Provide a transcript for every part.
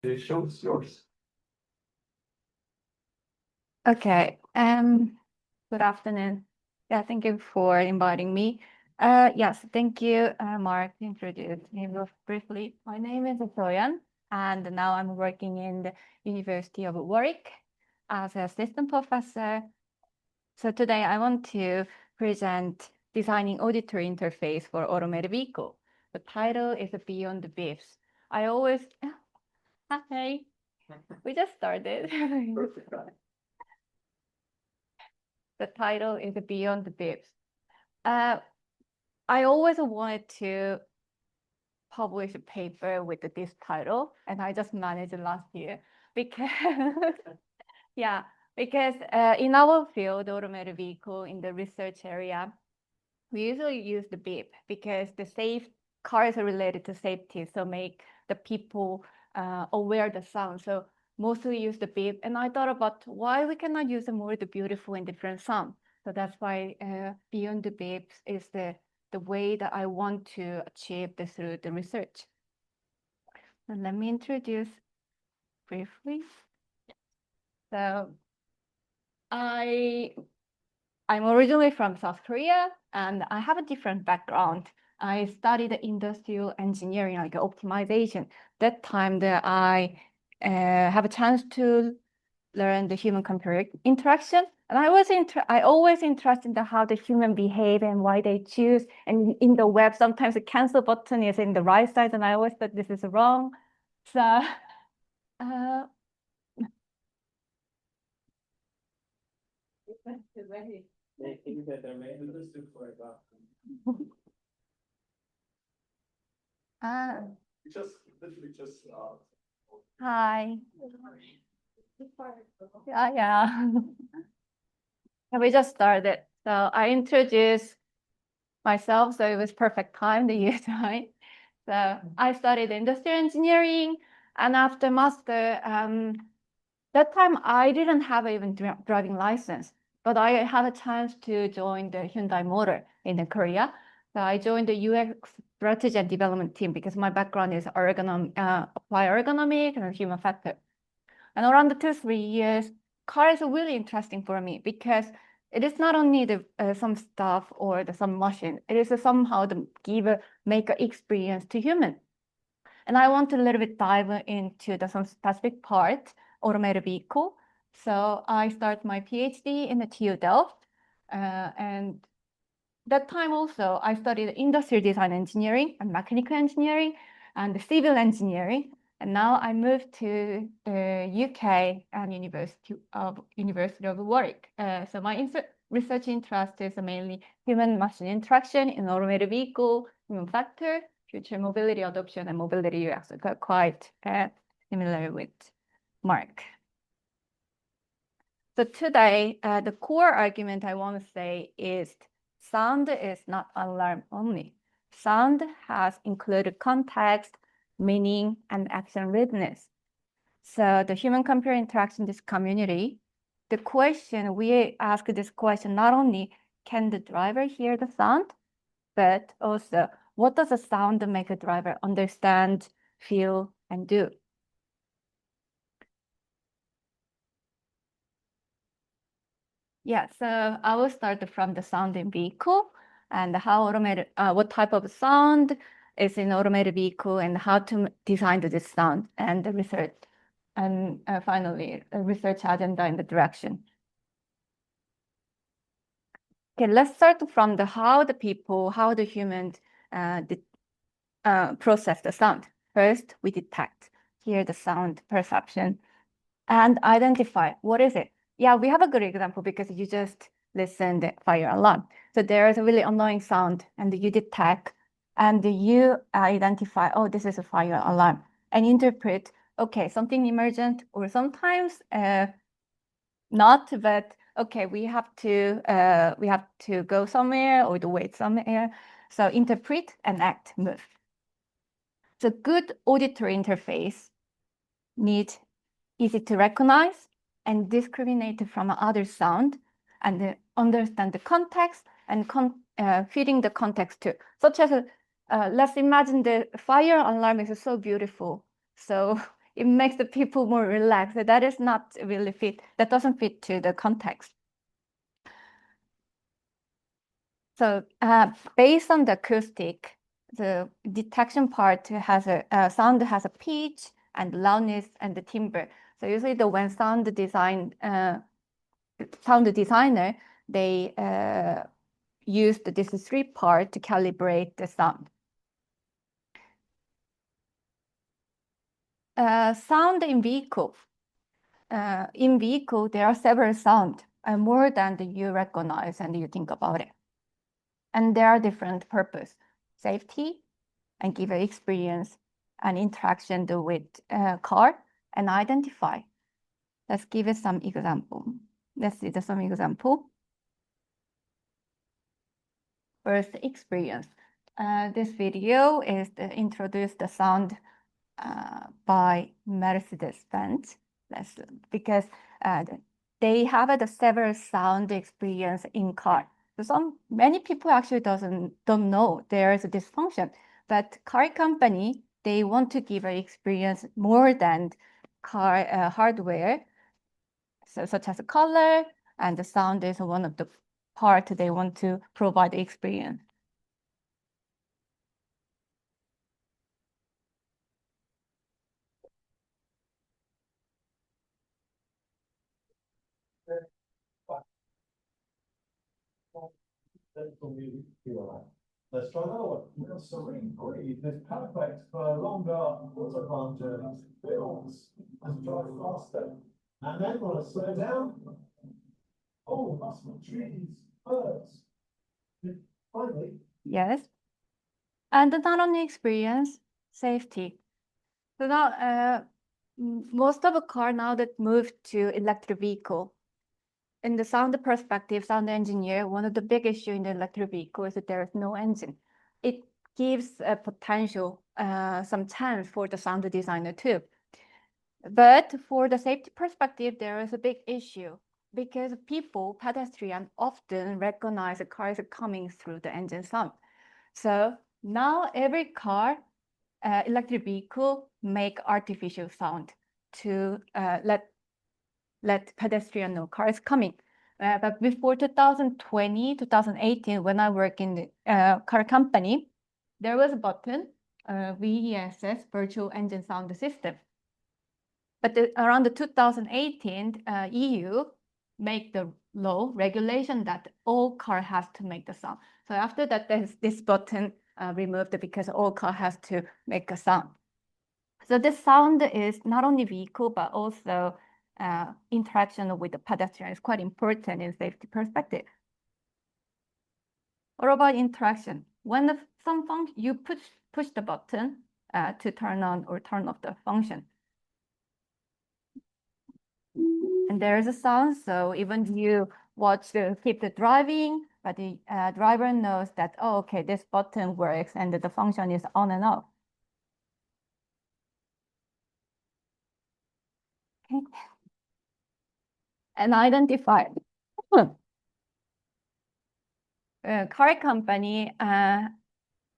The show is yours. Okay. Good afternoon. Yeah, thank you for inviting me. Yes, thank you, Mark, to introduce me briefly. My name is Soyeon, and now I'm working in the University of Warwick as an assistant professor. So today I want to present designing auditory interface for automated vehicle. The title is Beyond the Beeps. I always, hi, we just started. Perfect. The title is Beyond the Bibs. I always wanted to publish a paper with this title, and I just managed it last year because, yeah, because in our field, automated vehicle, in the research area, we usually use the beep because the safe cars are related to safety, so make the people aware the sound. So mostly use the beep, and I thought about why we cannot use a more the beautiful and different sound. So that's why Beyond the Beeps is the way that I want to achieve this through the research. And let me introduce briefly. So I'm originally from South Korea, and I have a different background. I studied industrial engineering, like optimization. That time that I have a chance to learn the human-computer interaction. And I always interested in how the human behave and why they choose. And in the web, sometimes the cancel button is in the right side, and I always thought this is wrong. So Literally just hi. Yeah. We just started. So I introduced myself, so it was perfect time, the year time. So I studied industrial engineering, and after master, that time I didn't have even driving license, but I had a chance to join the Hyundai Motor in Korea. So I joined the UX strategy and development team because my background is applied ergonomics and human factor. And around the 2-3 years, cars are really interesting for me because it is not only the some stuff or some machine. It is somehow the make an experience to human. And I want to a little bit dive into some specific part, automated vehicle. So I start my PhD in the TU Delft. And that time also, I studied industrial design engineering and mechanical engineering and civil engineering. And now I moved to the UK and University of Warwick. So my research interest is mainly human-machine interaction in automated vehicle, human factor, future mobility adoption, and mobility UX. So quite similar with Mark. So today, the core argument I want to say is sound is not alarm only. Sound has included context, meaning, and action readiness. So the human-computer interaction in this community, we ask this question, not only can the driver hear the sound, but also what does the sound make a driver understand, feel, and do? Yeah, so I will start from the sound in vehicle and what type of sound is in automated vehicle and how to design this sound and the research. And finally, a research agenda in the direction. Okay, let's start from how the humans process the sound. First, we detect, hear the sound perception, and identify what is it. Yeah, we have a good example because you just listen the fire alarm. So there is a really annoying sound and you detect and you identify, oh, this is a fire alarm and interpret, okay, something emergent or sometimes not, but okay, we have to go somewhere or to wait somewhere. So interpret and act, move. So good auditory interface needs easy to recognize and discriminate from other sound and understand the context and fitting the context too. Such as, let's imagine the fire alarm is so beautiful. So it makes the people more relaxed. That is not really fit. That doesn't fit to the context. So based on the acoustic, the detection part has a sound has a pitch and loudness and the timbre. So usually when sound designer, they use this three part to calibrate the sound. Sound in vehicle. In vehicle, there are several sounds, more than you recognize and you think about it. And there are different purpose: safety, and give an experience and interaction with car, and identify. Let's give it some example. Let's see some example. First, experience. This video is to introduce the sound by Mercedes-Benz. Because they have the several sound experience in car. So many people actually don't know there is a dysfunction, but car company, they want to give an experience more than car hardware. So such as the color and the sound is one of the part they want to provide the experience. The struggle with serene breathe is perfect for longer autobahn journeys. Builds and drive faster. And then want to slow down. Oh, that's my trees, birds. Finally. Yes. And not only experience, safety. So now most of the car now that moved to electric vehicle. In the sound perspective, sound engineer, one of the big issue in the electric vehicle is that there is no engine. It gives a potential, some chance for the sound designer too. But for the safety perspective, there is a big issue because pedestrians often recognize a car is coming through the engine sound. So now every car, electric vehicle make artificial sound to let pedestrian know car is coming. But before 2020, 2018, when I work in the car company, there was a button, VESS, Virtual Engine Sound System. But around the 2018, EU make the law regulation that all car has to make the sound. So after that, this button removed because all car has to make a sound. So this sound is not only vehicle, but also interaction with the pedestrian is quite important in safety perspective. What about interaction? When some function, you push the button to turn on or turn off the function. And there is a sound, so even you keep the driving, but the driver knows that, oh, okay, this button works and the function is on and off. Okay. And identify. Car company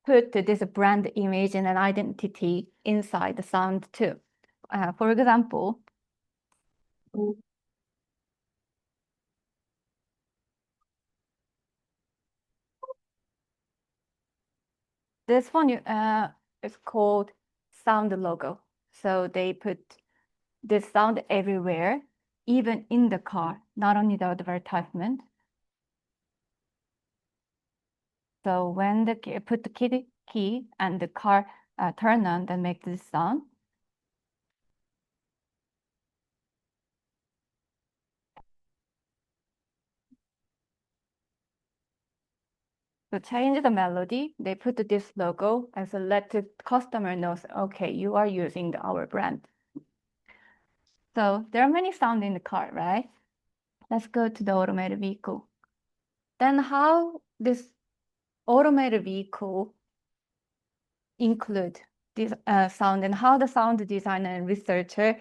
put this brand image and an identity inside the sound too. For example, this one is called sound logo. So they put this sound everywhere, even in the car, not only the advertisement. So when put the key and the car turn on, then make this sound. To change the melody, they put this logo and so let the customer knows, okay, you are using our brand. So there are many sounds in the car, right? Let's go to the automated vehicle. Then how this automated vehicle include this sound and how the sound designer and researcher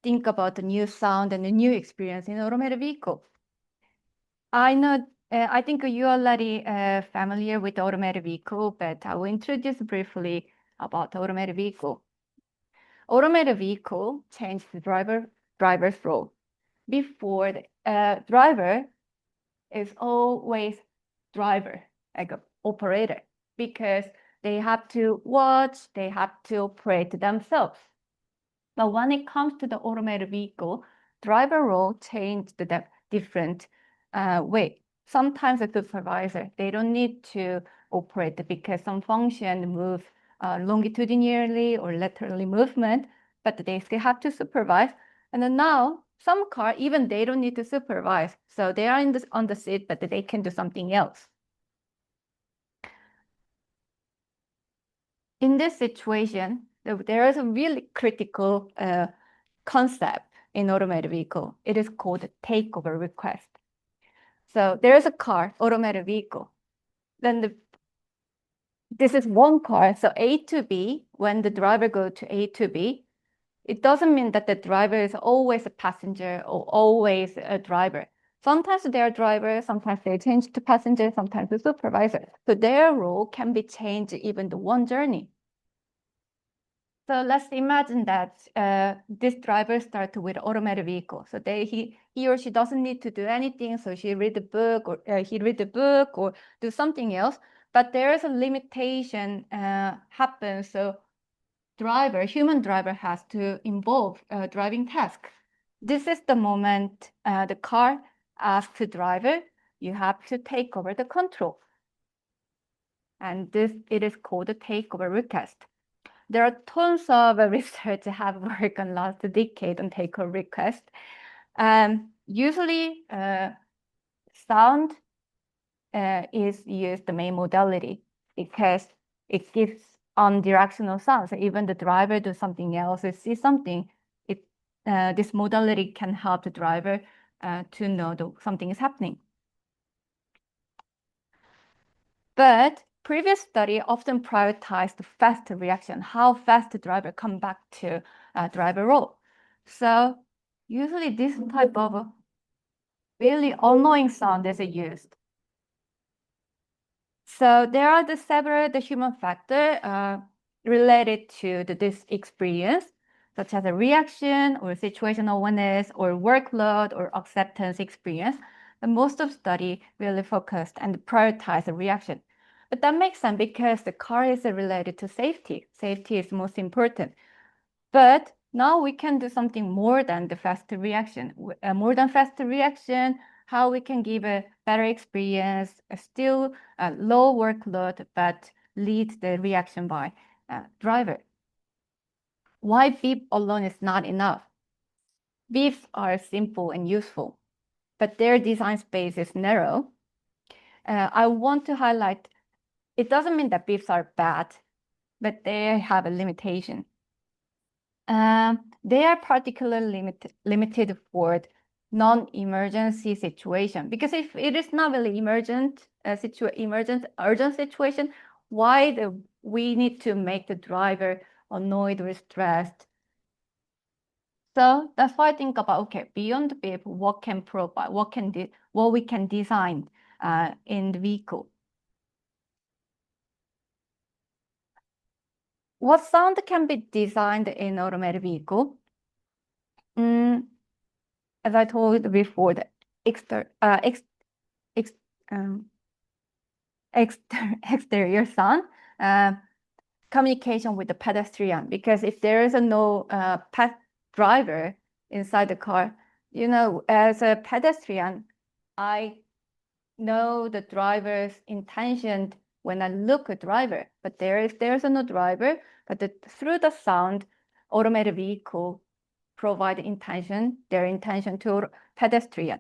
think about the new sound and the new experience in automated vehicle. I think you are already familiar with the automated vehicle, but I will introduce briefly about the automated vehicle. automated vehicle changed the driver's role. Before, the driver is always driver, like an operator, because they have to watch, they have to operate themselves. But when it comes to the automated vehicle, driver role changed the different way. Sometimes the supervisor, they don't need to operate because some function move longitudinally or laterally movement, but they still have to supervise. And then now some car, even they don't need to supervise. So they are on the seat, but they can do something else. In this situation, there is a really critical concept in automated vehicle. It is called takeover request. So there is a car, automated vehicle. Then this is one car, so A to B, when the driver goes to A to B, it doesn't mean that the driver is always a passenger or always a driver. Sometimes they are drivers, sometimes they change to passenger, sometimes the supervisor. So their role can be changed even the one journey. So let's imagine that this driver starts with automated vehicle. So he or she doesn't need to do anything. So she read the book or he read the book or do something else. But there is a limitation happens. So human driver has to involve driving task. This is the moment the car asks the driver, you have to take over the control. And it is called a takeover request. There are tons of research have worked on last decade on takeover request. Usually, sound is used the main modality because it gives unidirectional sound. So even the driver does something else or sees something, this modality can help the driver to know something is happening. But previous study often prioritized the fast reaction, how fast the driver come back to driver role. So usually this type of really annoying sound is used. So there are several human factors related to this experience, such as a reaction or situational awareness or workload or acceptance experience. And most of study really focused and prioritized the reaction. But that makes sense because the car is related to safety. Safety is most important. But now we can do something more than the fast reaction. More than fast reaction, how we can give a better experience, still a low workload, but lead the reaction by driver. Why beep alone is not enough? Beeps are simple and useful, but their design space is narrow. I want to highlight, it doesn't mean that beeps are bad, but they have a limitation. They are particularly limited for non-emergency situation, because if it is not really urgent situation, why we need to make the driver annoyed or stressed? So that's why I think about, okay, beyond the beep, what can provide, what we can design in the vehicle. What sound can be designed in automated vehicle? As I told before, the exterior sound, communication with the pedestrian. Because if there is no driver inside the car, as a pedestrian, I know the driver's intention when I look at driver. But if there's no driver, but through the sound, automated vehicle provide their intention to pedestrian,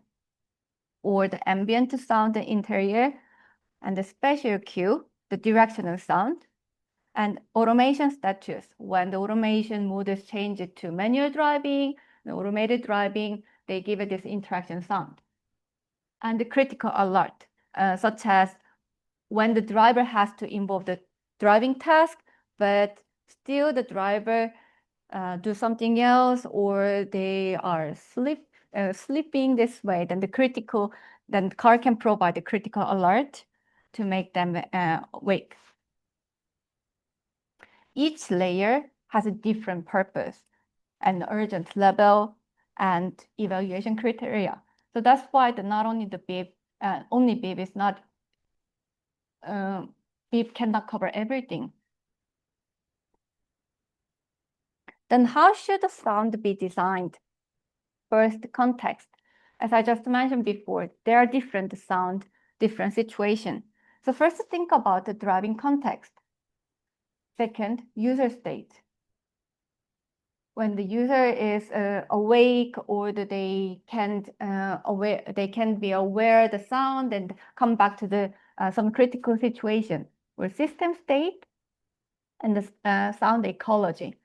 or the ambient sound, the interior, and the spatial cue, the directional sound, and automation status. When the automation mode is changed to manual driving, the automated driving, they give it this interaction sound. And the critical alert, such as when the driver has to involve the driving task, but still the driver do something else, or they are sleeping this way, then the car can provide the critical alert to make them wake. Each layer has a different purpose and urgent level and evaluation criteria. So that's why not only the beep, only beep is not, beep cannot cover everything. Then how should the sound be designed? First, context. As I just mentioned before, there are different sound, different situations. So first, think about the driving context. Second, user state. When the user is awake, or they can be aware of the sound and come back to the some critical situation. Or system state and the sound ecology.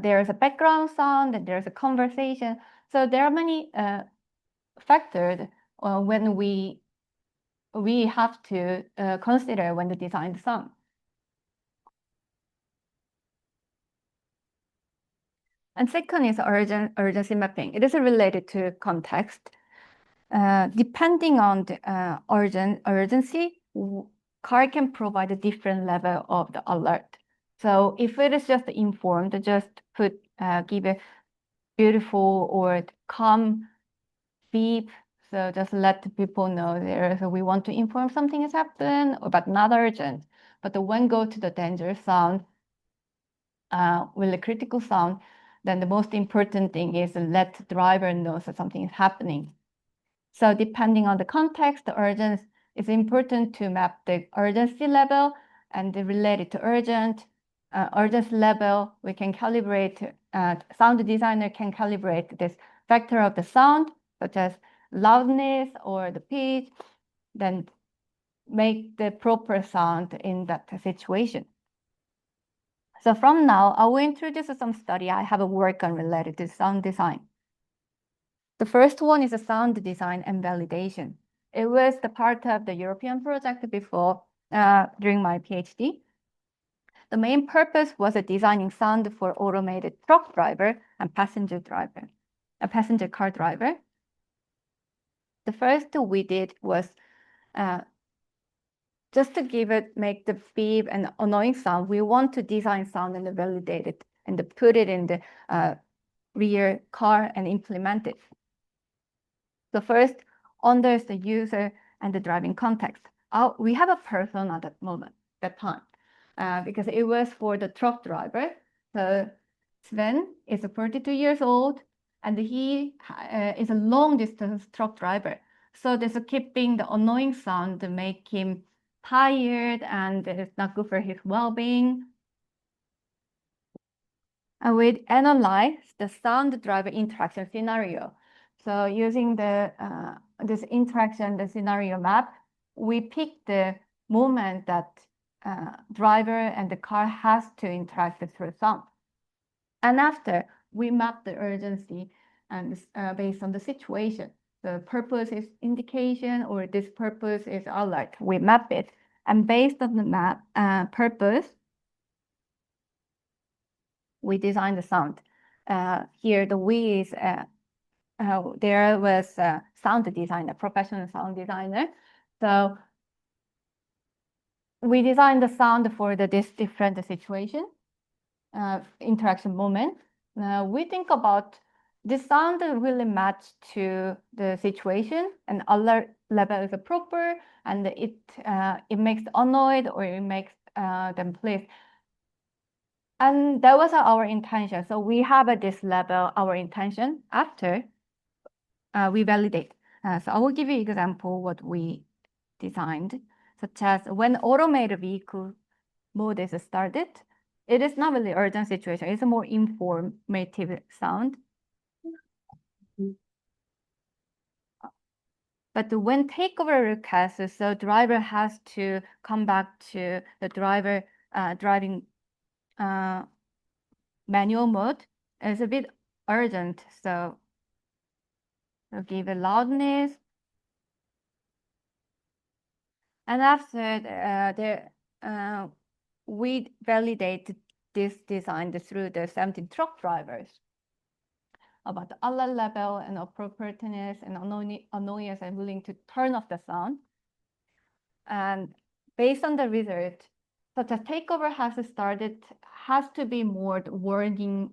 There is a background sound and there's a conversation. So there are many factors when we have to consider when to design the sound. And second is urgency mapping. It is related to context. Depending on the urgency, car can provide a different level of the alert. So if it is just informed, just give a beautiful or calm beep. So just let people know we want to inform something has happened, but not urgent. But when go to the dangerous sound, with the critical sound, then the most important thing is let the driver know that something is happening. So depending on the context, the urgency is important to map the urgency level, and related to urgency level, we can calibrate, sound designer can calibrate this factor of the sound, such as loudness or the pitch, then make the proper sound in that situation. So from now, I will introduce some study I have a work on related to sound design. The first one is a sound design and validation. It was the part of the European project before, during my PhD. The main purpose was designing sound for automated truck driver and passenger car driver. The first we did was just to make the beep and annoying sound. We want to design sound and validate it and put it in the rear car and implement it. So first, under the user and the driving context. We have a person at that time, because it was for the truck driver. So Sven is 42 years old, and he is a long distance truck driver. So this keeping the annoying sound to make him tired, and it's not good for his well-being. And we analyze the sound driver interaction scenario. So using this interaction, the scenario map, we pick the moment that driver and the car has to interact through sound. And after, we map the urgency and based on the situation. The purpose is indication, or this purpose is alert. We map it, and based on the map purpose, we design the sound. Here, the we is there was a sound designer, professional sound designer. So we designed the sound for this different situation, interaction moment. We think about this sound really match to the situation, and alert level is proper, and it makes annoyed, or it makes them pleased. And that was our intention. So we have at this level our intention after we validate. So I will give you an example what we designed, such as when automated vehicle mode is started, it is not really urgent situation. It's a more informative sound. But when takeover request, so driver has to come back to the driver driving manual mode. It's a bit urgent, so we'll give a loudness. And after we validate this design through the 17 truck drivers about the alert level and appropriateness and annoyance and willing to turn off the sound. And based on the result, such as takeover has started, has to be more warning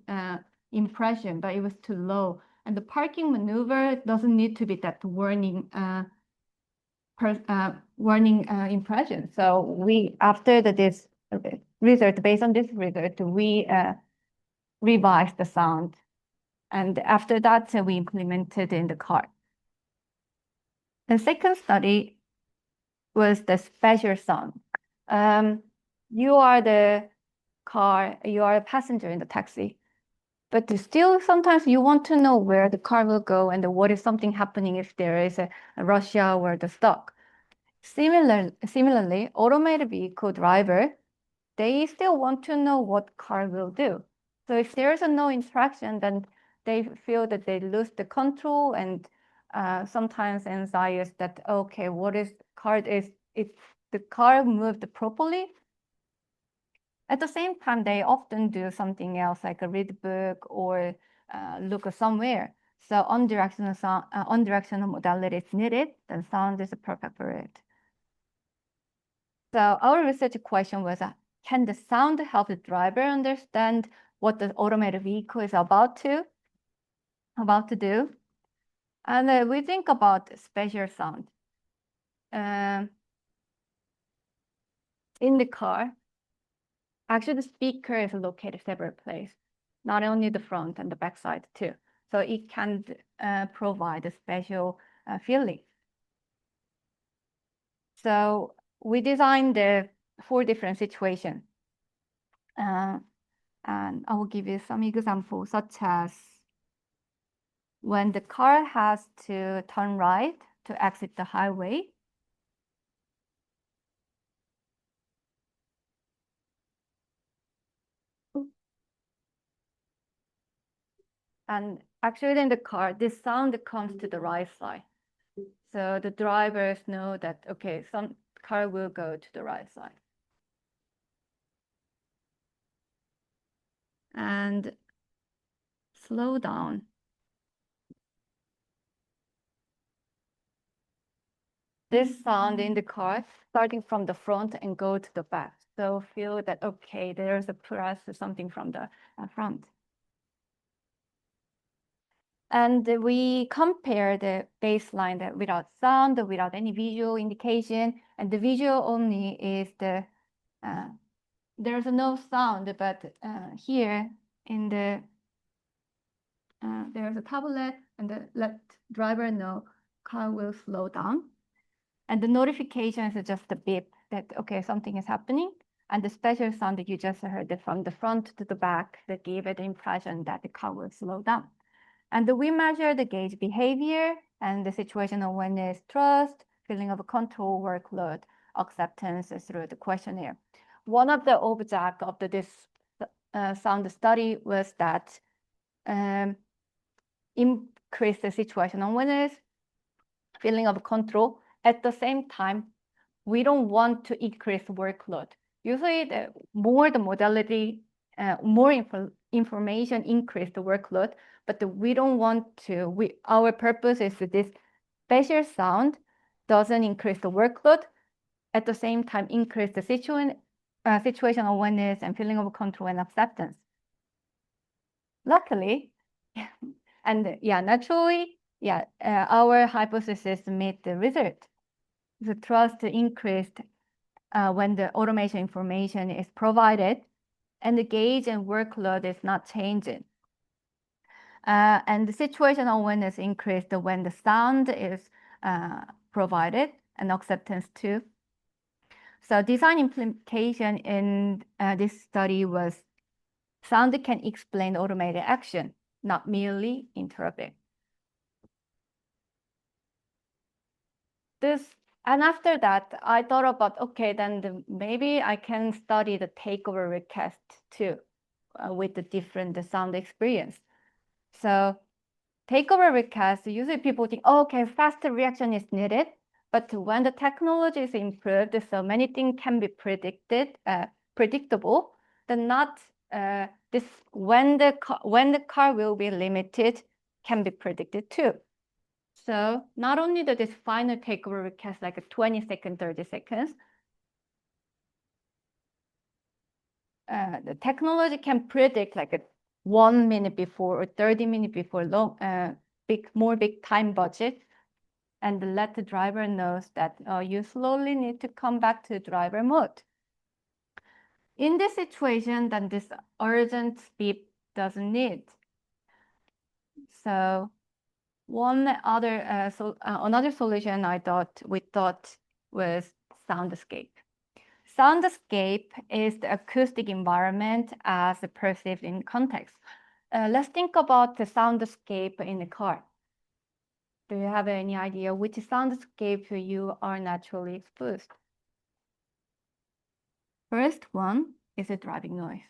impression, but it was too low. And the parking maneuver doesn't need to be that warning impression. So we, after this result, based on this result, we revised the sound. And after that, we implemented in the car. The second study was the spatial sound. You are the car, you are a passenger in the taxi, but still sometimes you want to know where the car will go and what is something happening if there is a rush hour or the stop. Similarly, automated vehicle driver, they still want to know what car will do. So if there is no interaction, then they feel that they lose the control and sometimes anxious that, okay, what is car is, if the car moved properly. At the same time, they often do something else like read a book or look somewhere. So unidirectional modality is needed, then sound is perfect for it. So our research question was, can the sound help the driver understand what the automated vehicle is about to do? And we think about spatial sound. In the car, actually the speaker is located several places, not only the front and the back side too. So it can provide a spatial feeling. So we designed the 4 different situations. And I will give you some examples, such as when the car has to turn right to exit the highway. And actually in the car, this sound comes to the right side. So the drivers know that, okay, some car will go to the right side. And slow down. This sound in the car, starting from the front and go to the back. So feel that, okay, there's a press or something from the front. And we compare the baseline without sound, without any visual indication, and the visual only is the, there's no sound, but here in the, there's a tablet and let driver know car will slow down. And the notification is just a beep that, okay, something is happening. And the spatial sound that you just heard from the front to the back that gave it the impression that the car will slow down. And we measure the gauge behavior and the situational awareness, trust, feeling of control, workload, acceptance through the questionnaire. One of the objects of this sound study was that increase the situational awareness, feeling of control. At the same time, we don't want to increase workload. Usually, the more the modality, more information increase the workload, but we don't want to. Our purpose is that this spatial sound doesn't increase the workload. At the same time, increase the situational awareness and feeling of control and acceptance. Luckily, and yeah, naturally, yeah, our hypothesis met the result. The trust increased when the automation information is provided and the gauge and workload is not changing. And the situational awareness increased when the sound is provided and acceptance too. So design implication in this study was sound can explain automated action, not merely interrupt it. And after that, I thought about, okay, then maybe I can study the takeover request too, with the different sound experience. So takeover request, usually people think, oh, okay, faster reaction is needed. But when the technology is improved, so many things can be predictable, then not this when the car will be limited can be predicted too. So not only this final takeover request like a 20 seconds, 30 seconds, the technology can predict like a 1 minute before or 30 minutes before more big time budget, and let the driver knows that you slowly need to come back to driver mode. In this situation, then this urgent beep doesn't need. So another solution we thought was soundscape. Soundscape is the acoustic environment as perceived in context. Let's think about the soundscape in the car. Do you have any idea which soundscape you are naturally exposed? First one is a driving noise.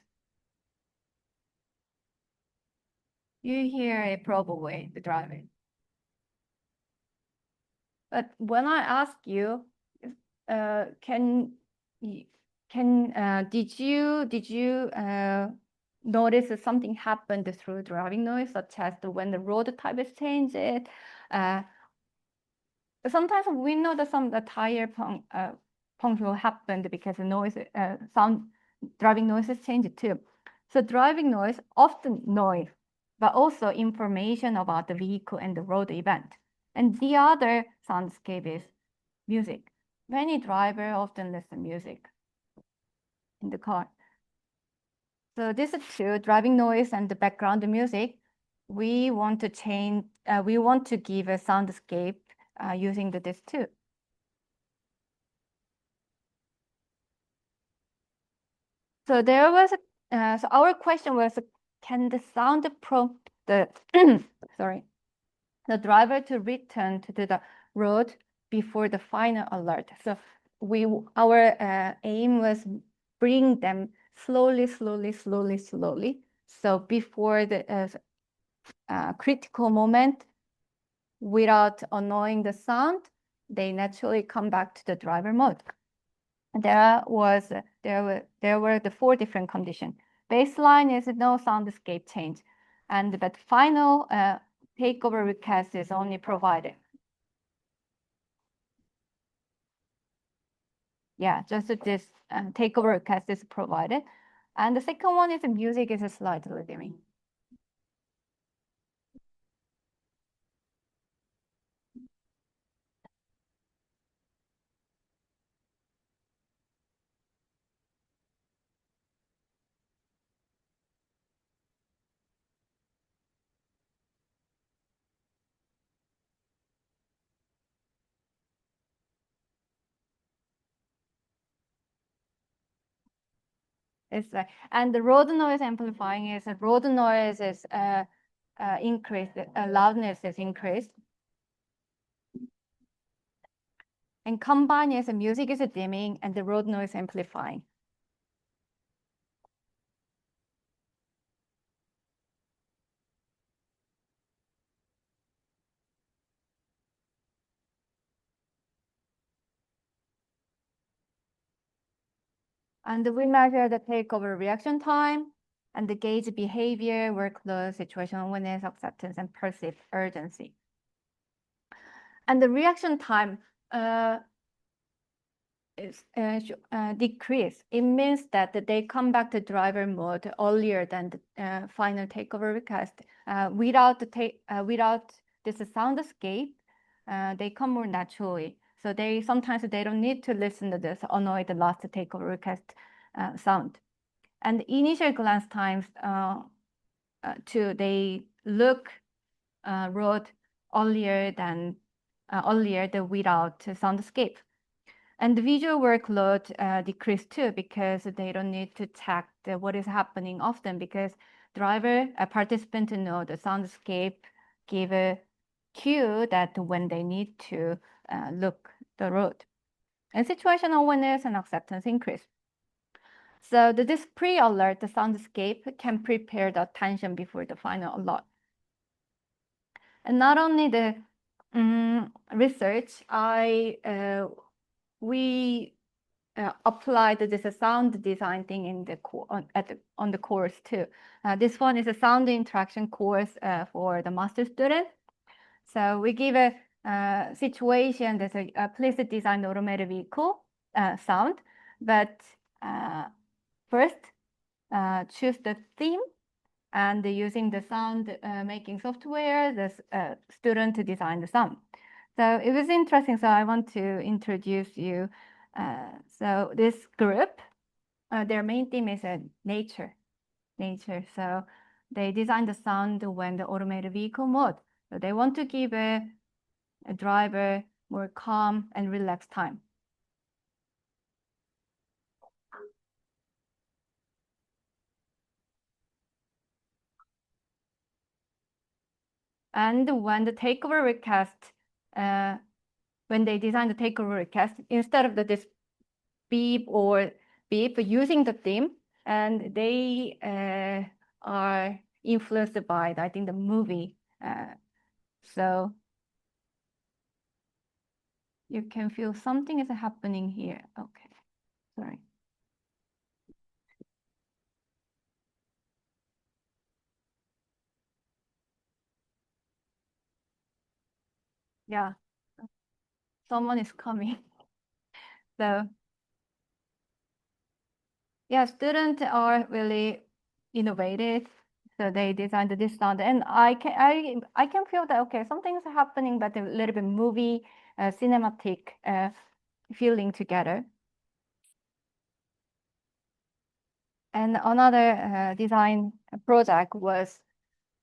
You hear a Broadway, the driving. But when I ask you, did you notice that something happened through driving noise, such as when the road type is changed? Sometimes we know that the tire puncture happened because the noise, driving noises changed too. So driving noise, often noise, but also information about the vehicle and the road event. And the other soundscape is music. Many drivers often listen to music in the car. So these two, driving noise and the background music, we want to give a soundscape using this too. So there was so our question was, can the sound prompt the the driver to return to the road before the final alert? So our aim was bring them slowly. So before the critical moment, without annoying the sound, they naturally come back to the driver mode. There were the 4 different conditions. Baseline is no soundscape change, but final takeover request is only provided. Yeah, just this takeover request is provided. And the second one is the music is slightly dimming. It's and the road noise amplifying is road noise is increased, loudness is increased. And combined is the music is dimming and the road noise amplifying. And we measure the takeover reaction time and the gauge behavior, workload, situational awareness, acceptance, and perceived urgency. And the reaction time is decreased. It means that they come back to driver mode earlier than the final takeover request. Without this soundscape, they come more naturally. So sometimes they don't need to listen to this annoy the last takeover request sound. And initial glance times they look road earlier than without soundscape. And the visual workload decreased too, because they don't need to check what is happening often, because participant know the soundscape give a cue that when they need to look the road. And situational awareness and acceptance increase. So this pre-alert, the soundscape can prepare the attention before the final alert. And not only the research, we applied this sound design thing in on the course too. This one is a sound interaction course for the master student. So we give a situation that's please design automated vehicle sound, but first choose the theme, and using the sound making software, the student to design the sound. So it was interesting. So I want to introduce you. So this group, their main theme is nature. So they designed the sound when the automated vehicle mode. So they want to give a driver more calm and relaxed time. And when the takeover request, when they designed the takeover request, instead of this beep or beep using the theme, and they are influenced by, I think, the movie. So you can feel something is happening here. Okay, sorry. Yeah, someone is coming. So yeah, students are really innovative. So they designed this sound, and I can feel that okay, something's happening, but a little bit movie, cinematic feeling together. And another design project was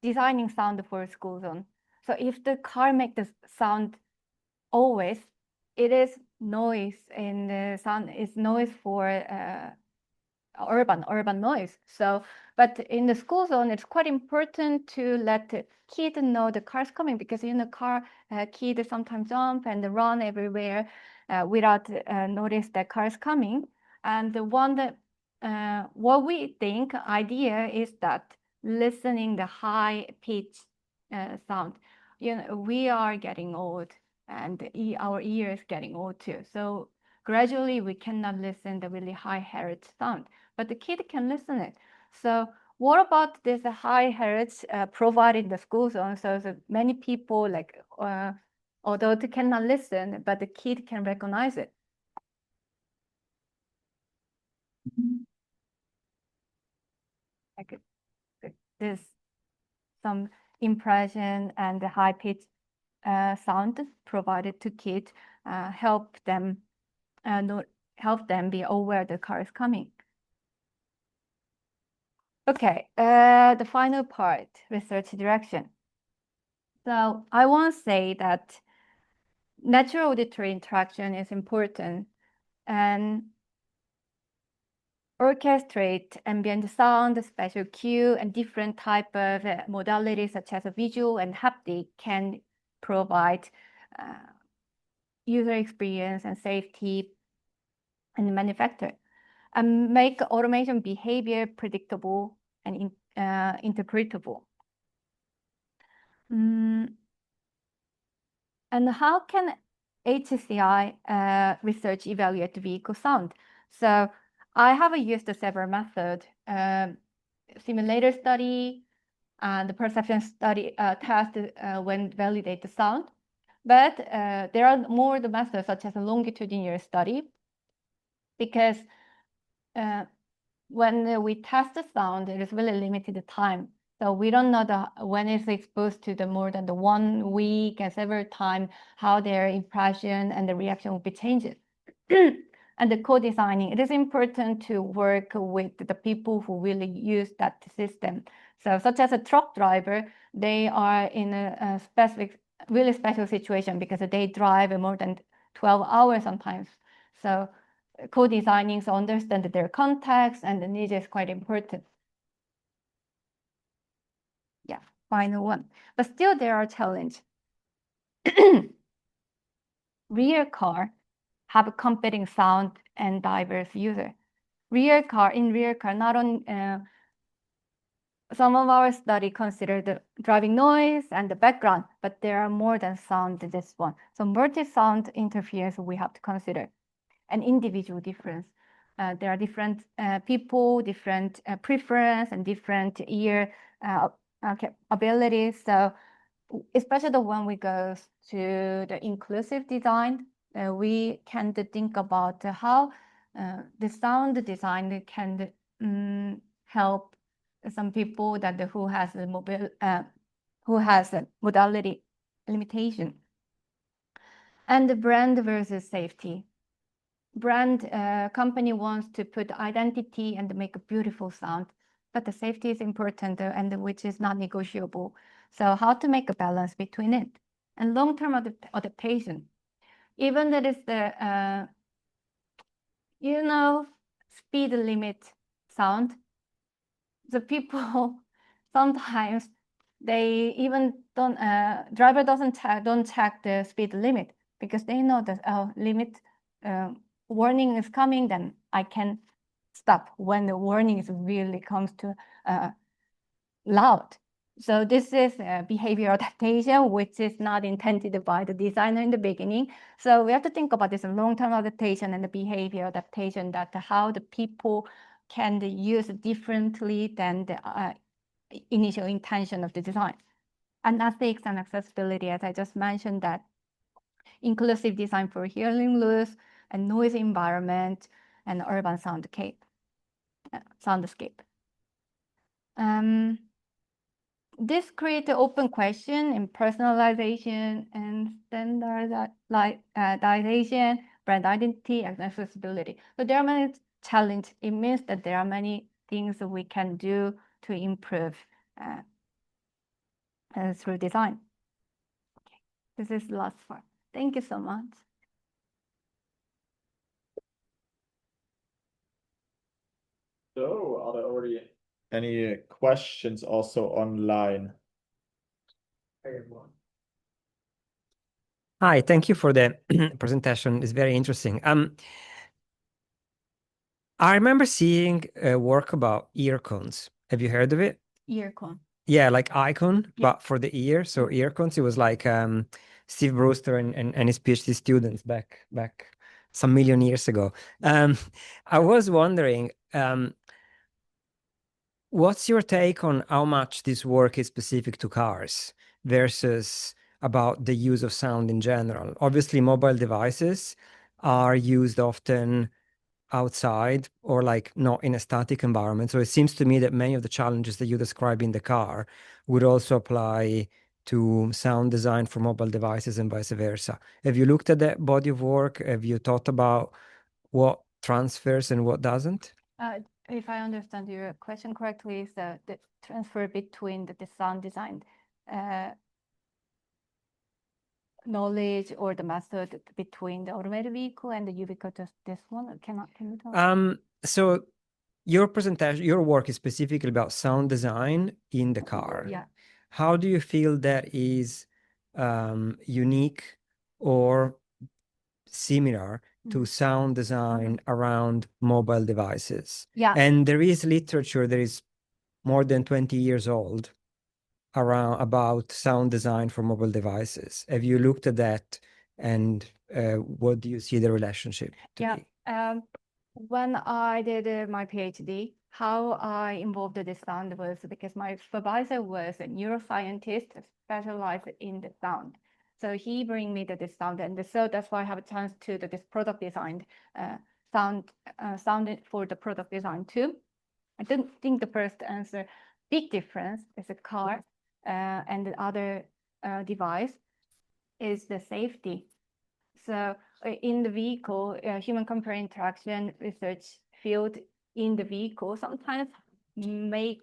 designing sound for school zone. So if the car makes the sound always, it is noise, and the sound is noise for urban noise. So, but in the school zone, it's quite important to let the kid know the car's coming, because in the car, kids sometimes jump and run everywhere without notice that car is coming. And the one that what we think idea is that listening the high pitch sound. You know, we are getting old, and our ears getting old too. So gradually we cannot listen the really high hertz sound, but the kid can listen it. So what about this high hertz provided in the school zone? So many people like adult cannot listen, but the kid can recognize it. Like this, some impression and the high pitch sound provided to kids help them be aware the car is coming. Okay, the final part, research direction. So I want to say that natural auditory interaction is important, and orchestrate ambient sound, spatial cue, and different type of modalities such as visual and haptic can provide user experience and safety and manufacture, and make automation behavior predictable and interpretable. And how can HCI research evaluate vehicle sound? So I have used several methods, simulator study, and the perception study test when validate the sound. But there are more the methods such as a longitudinal study, because when we test the sound, it is really limited time. So we don't know when it's exposed to the more than the 1 week and several times, how their impression and the reaction will be changed. And the co-designing, it is important to work with the people who really use that system. So such as a truck driver, they are in a specific, really special situation because they drive more than 12 hours sometimes. So co-designing, so understand their context and the needs is quite important. Yeah, final one. But still there are challenges. Rear car have a competing sound and diverse user. Rear car, not on some of our study consider the driving noise and the background, but there are more than sound in this one. So multi-sound interference we have to consider, an individual difference. There are different people, different preference, and different ear abilities. So especially when we go to the inclusive design, we can think about how the sound design can help some people that who has a modality limitation. And the brand versus safety. Brand company wants to put identity and make a beautiful sound, but the safety is important and which is not negotiable. So how to make a balance between it and long-term adaptation. Even that is the speed limit sound. The people sometimes they even don't driver don't check the speed limit because they know that limit warning is coming, then I can stop when the warning is really comes to loud. So this is behavior adaptation, which is not intended by the designer in the beginning. So we have to think about this long-term adaptation and the behavior adaptation, that how the people can use differently than the initial intention of the design. And ethics and accessibility, as I just mentioned, that inclusive design for hearing loss and noise environment and urban soundscape. This creates an open question in personalization and standardization, brand identity, and accessibility. So there are many challenges. It means that there are many things that we can do to improve through design. Okay. This is the last part. Thank you so much. So, are there already any questions also online? Hi, thank you for the presentation. It's very interesting. I remember seeing a work about ear cones. Have you heard of it? Ear cone. Yeah, like icon, Yeah. but for the ear. So ear cones, it was like Steve Brewster and his PhD students back some million years ago. I was wondering, what's your take on how much this work is specific to cars versus about the use of sound in general? Obviously, mobile devices are used often outside or like not in a static environment. So it seems to me that many of the challenges that you describe in the car would also apply to sound design for mobile devices and vice versa. Have you looked at that body of work? Have you thought about what transfers and what doesn't? If I understand your question correctly, is the transfer between the sound design knowledge or the method between the automated vehicle and the ubiquitous this one? Can you tell? So your presentation, your work is specifically about sound design in the car. Yeah. How do you feel that is unique or similar to sound design around mobile devices? Yeah. And there is literature that is more than 20 years old around about sound design for mobile devices. Have you looked at that, and what do you see the relationship to be? When I did my PhD, how I involved this sound was because my supervisor was a neuroscientist specialized in the sound. So he bring me to this sound, and so that's why I have a chance to do this product design, sound for the product design too. I don't think the first answer, big difference is a car and the other device is the safety. So in the vehicle, human-computer interaction research field in the vehicle sometimes make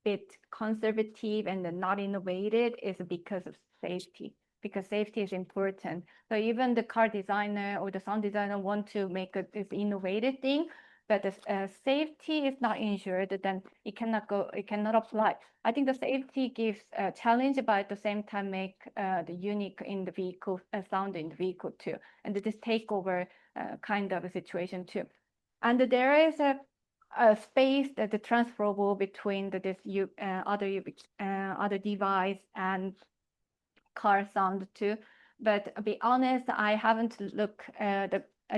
it conservative and not innovative is because of safety, because safety is important. So even the car designer or the sound designer want to make this innovative thing, but the safety is not ensured, then it cannot apply. I think the safety gives a challenge, but at the same time make the unique in the vehicle, sound in the vehicle too. And this takeover kind of a situation too. And there is a space that the transferable between other device and car sound too. But to be honest, I haven't looked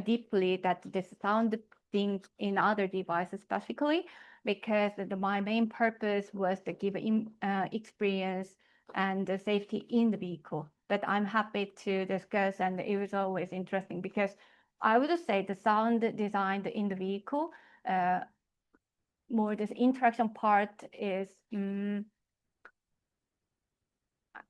deeply that this sound thing in other devices specifically, because my main purpose was to give experience and the safety in the vehicle. But I'm happy to discuss, and it was always interesting because I would say the sound designed in the vehicle more this interaction part is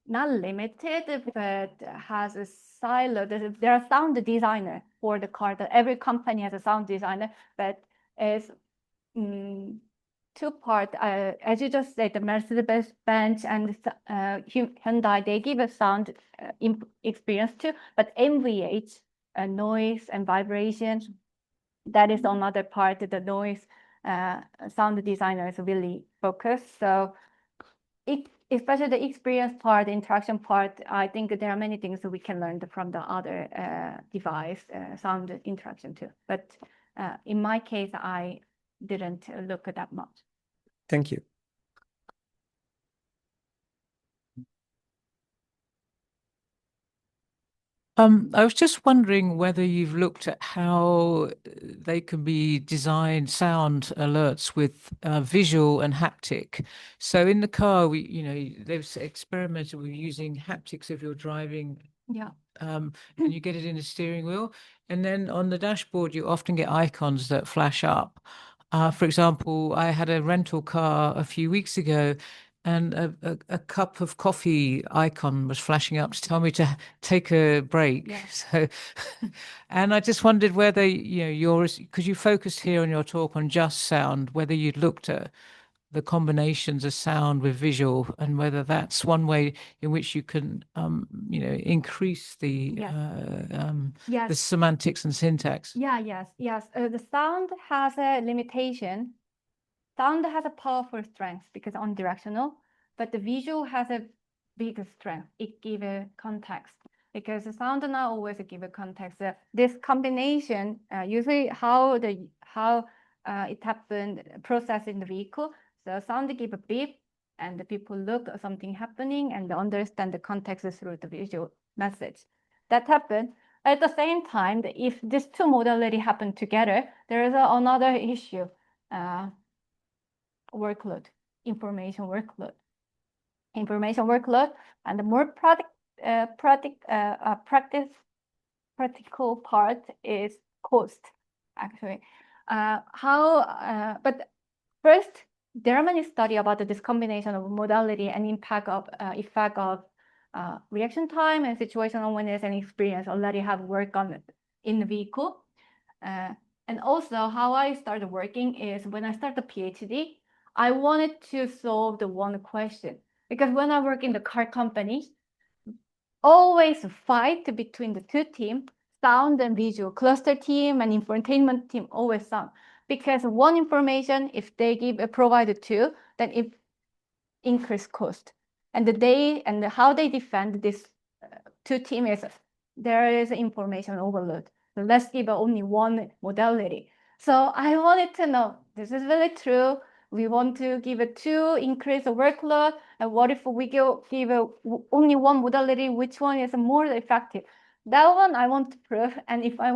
not limited, but has a silo. There are sound designer for the car. That every company has a sound designer, but it's two part. As you just said, the Mercedes-Benz and Hyundai, they give a sound experience too. But MVH, noise and vibration, that is another part. The noise sound designer is really focused. So especially the experience part, the interaction part, I think there are many things that we can learn from the other device, sound interaction too. But in my case, I didn't look at that much. Thank you. I was just wondering whether you've looked at how they can be designed sound alerts with visual and haptic. So in the car, they've experimented with using haptics if you're driving. Yeah. And you get it in the steering wheel. And then on the dashboard, you often get icons that flash up. For example, I had a rental car a few weeks ago, and a cup of coffee icon was flashing up to tell me to take a break. Yeah. So, and I just wondered whether, because you focused here on your talk on just sound, whether you'd looked at the combinations of sound with visual, and whether that's one way in which you can, increase the Yes. the semantics and syntax. Yes. The sound has a limitation. Sound has a powerful strength because unidirectional, but the visual has a bigger strength. It gives a context because the sound not always give a context. This combination, usually how it happened, processed in the vehicle. So sound give a beep, and the people look at something happening and understand the context through the visual message. That happened. At the same time, if these two modalities happen together, there is another issue. Workload, information workload, and the more practical part is cost, actually. But first, there are many studies about this combination of modality and effect of reaction time and situational awareness and experience already have worked on it in the vehicle. And also how I started working is when I started the PhD, I wanted to solve the one question, because when I work in the car company, always a fight between the two teams, sound and visual, cluster team and infotainment team, always sound. Because one information, if they provide two, then it increase cost. And how they defend this two team is there is information overload. So let's give only one modality. So I wanted to know, this is really true. We want to give a two, increase the workload. And what if we give only one modality? Which one is more effective? That one I want to prove. And if I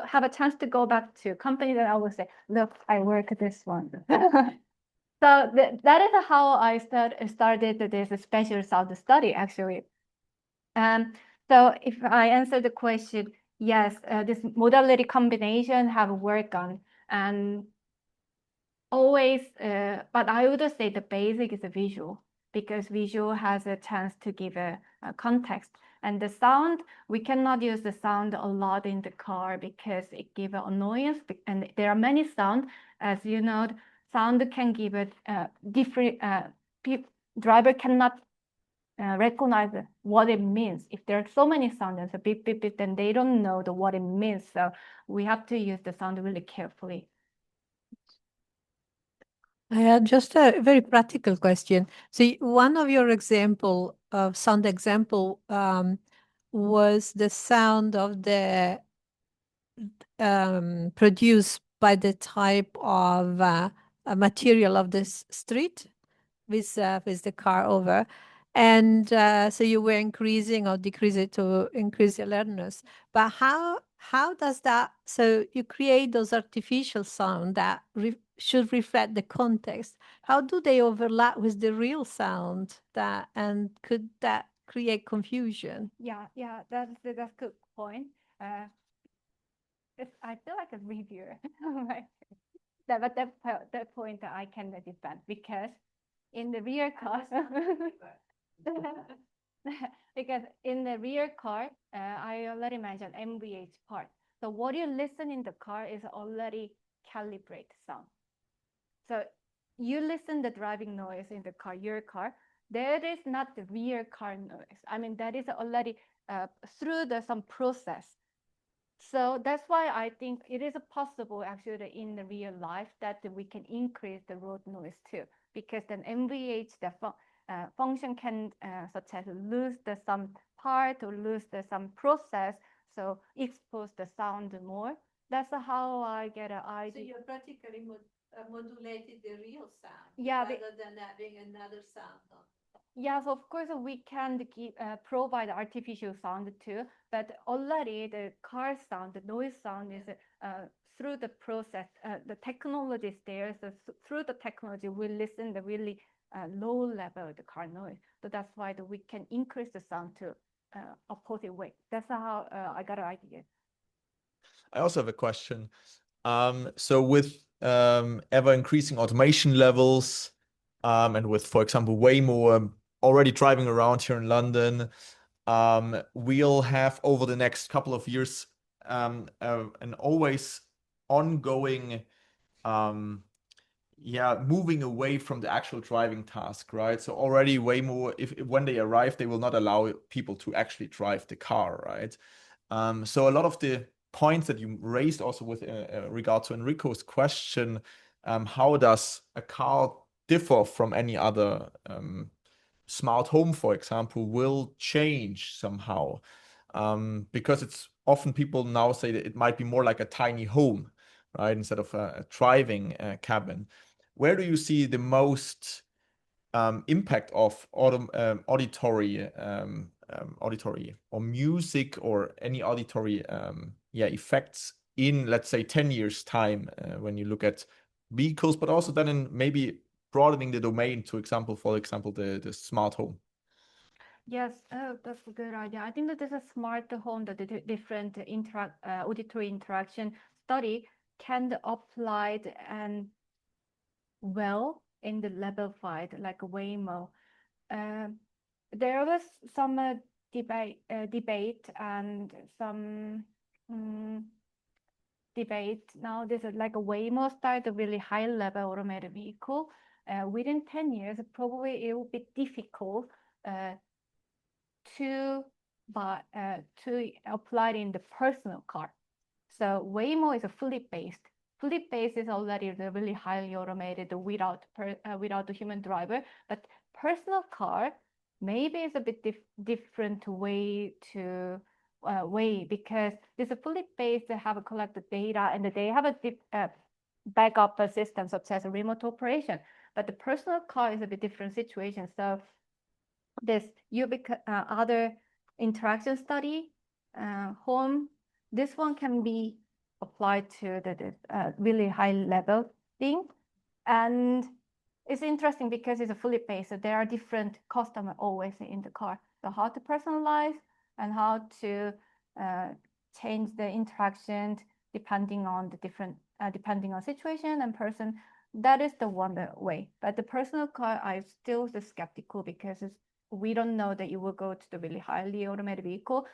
have a chance to go back to a company, then I will say, look, I work this one. So that is how I started this special sound study, actually. So if I answer the question, yes, this modality combination have worked on, and always, but I would say the basic is a visual, because visual has a chance to give a context. And the sound, we cannot use the sound a lot in the car because it gives an annoyance. And there are many sounds, as you know, sound can give a different, driver cannot recognize what it means. If there are so many sounds and so beep, beep, beep, then they don't know what it means. So we have to use the sound really carefully. I had just a very practical question. So one of your sound example was the sound of the produced by the type of material of this street with the car over. And so you were increasing or decreasing to increase the alertness. But how does that, so you create those artificial sound that should reflect the context. How do they overlap with the real sound and could that create confusion? Yeah, that's a good point. I feel like a reviewer. that point I can defend, because in the rear car, because in the rear car, I already mentioned MVH part. So what you listen in the car is already calibrated sound. So you listen the driving noise in the car, your car. That is not the rear car noise. I mean, that is already through some process. So that's why I think it is possible actually in the real life that we can increase the road noise too, because then MVH, the function can such as lose some part or lose some process, so expose the sound more. That's how I get an idea. So you're practically modulated the real sound, Yeah, rather than having another sound on. Yes, of course, we can provide artificial sound too, but already the car sound, the noise sound is through the process, the technology is there. So through the technology, we listen the really low level of the car noise. So that's why we can increase the sound to a positive way. That's how I got an idea. I also have a question. So with ever increasing automation levels, and with, for example, Waymo already driving around here in London, we'll have over the next couple of years an always ongoing moving away from the actual driving task, right? So already Waymo, if when they arrive, they will not allow people to actually drive the car, right? So a lot of the points that you raised also with regard to Enrico's question, how does a car differ from any other smart home, for example, will change somehow, because it's often people now say that it might be more like a tiny home, right, instead of a driving cabin. Where do you see the most impact of auditory or music or any auditory effects in, let's say, 10 years time, when you look at vehicles, but also then in maybe broadening the domain to example, for example, the smart home? Yes, that's a good idea. I think that there's a smart home, that the different auditory interaction study can apply and well in the level 5, like Waymo. There was some debate and some debate. Now this is like a Waymo style, a really high level automated vehicle. Within 10 years, probably it will be difficult to apply it in the personal car. So Waymo is a fleet based. Fleet based is already really highly automated without the human driver. But personal car maybe is a bit different way to because this is fleet based. They have collected data and they have a backup system such as a remote operation. But the personal car is a bit different situation. So this other interaction study home, this one can be applied to the really high level thing. And it's interesting because it's a fully based, so there are different customers always in the car. So how to personalize and how to change the interaction depending on the different depending on situation and person. That is the one way. But the personal car, I'm still skeptical because we don't know that you will go to the really highly automated vehicle.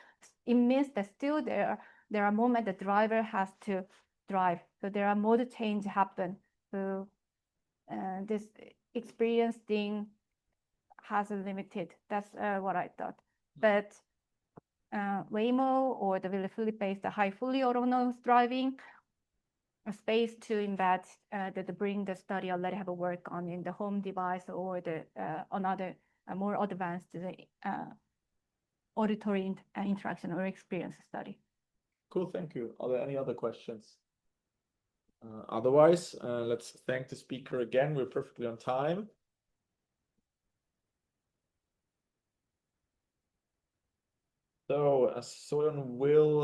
It means that still there are moments the driver has to drive. So there are mode change happen. So this experience thing has a limited. That's what I thought. But Waymo or the really fully based, the high fully autonomous driving, a space to embed that bring the study already have a work on in the home device or the another more advanced auditory interaction or experience study. Cool, thank you. Are there any other questions? Otherwise, let's thank the speaker again. We're perfectly on time. So Soyeon will